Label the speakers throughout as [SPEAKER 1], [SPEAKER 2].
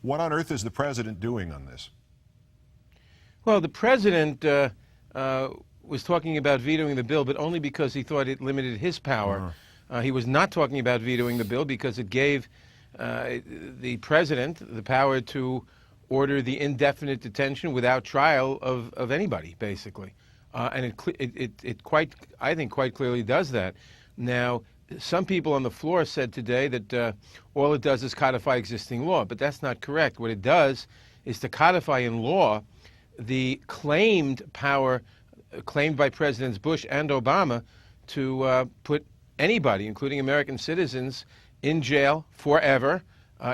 [SPEAKER 1] What on earth is the president doing on this?
[SPEAKER 2] Well, the president was talking about vetoing the bill, but only because he thought it limited his power. He was not talking about vetoing the bill because it gave the president the power to order the indefinite detention without trial of anybody, basically. And I think quite clearly does that. Now, some people on the floor said today that all it does is codify existing law, but that's not correct. What it does is to codify in law the claimed power claimed by Presidents Bush and Obama to put anybody, including American citizens, in jail forever,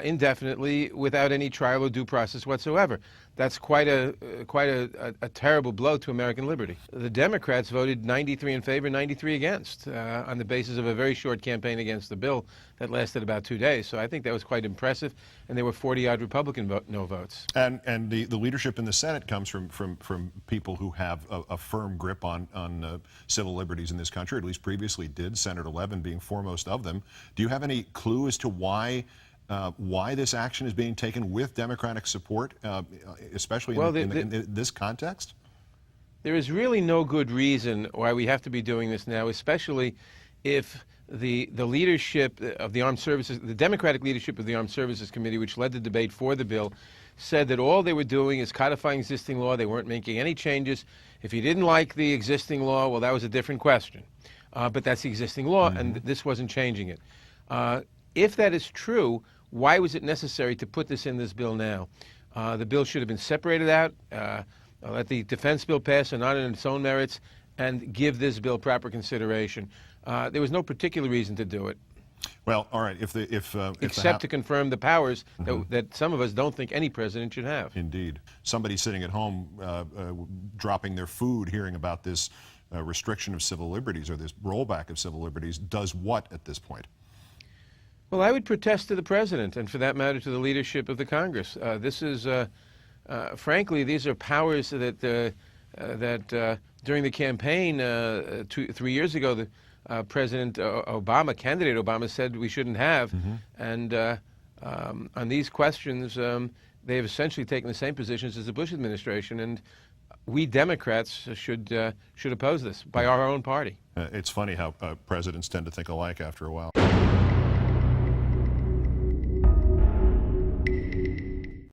[SPEAKER 2] indefinitely, without any trial or due process whatsoever. That's quite a terrible blow to American liberty. The Democrats voted 93 in favor, 93 against, on the basis of a very short campaign against the bill that lasted about 2 days. So I think that was quite impressive, and there were 40-odd Republican no votes.
[SPEAKER 1] And the leadership in the Senate comes from people who have a firm grip on civil liberties in this country, or at least previously did, Senator Levin being foremost of them. Do you have any clue as to why this action is being taken with Democratic support, especially in this context?
[SPEAKER 2] There is really no good reason why we have to be doing this now, especially if the leadership of the Armed Services, the Democratic leadership of the Armed Services Committee, which led the debate for the bill, said that all they were doing is codifying existing law. They weren't making any changes. If you didn't like the existing law, well, that was a different question. But that's the existing law, and this wasn't changing it. If that is true, why was it necessary to put this in this bill now? The bill should have been separated out, let the defense bill pass and on its own merits, and give this bill proper consideration. There was no particular reason to do it.
[SPEAKER 1] Well, all right.
[SPEAKER 2] Except to confirm the powers that some of us don't think any president should have.
[SPEAKER 1] Indeed. Somebody sitting at home dropping their food, hearing about this restriction of civil liberties or this rollback of civil liberties, does what at this point?
[SPEAKER 2] Well, I would protest to the president, and for that matter, to the leadership of the Congress. This is, frankly, these are powers that during the campaign 3 years ago, the President Obama, candidate Obama, said we shouldn't have. And on these questions, they have essentially taken the same positions as the Bush administration, and we Democrats should oppose this by our own party.
[SPEAKER 1] It's funny how presidents tend to think alike after a while.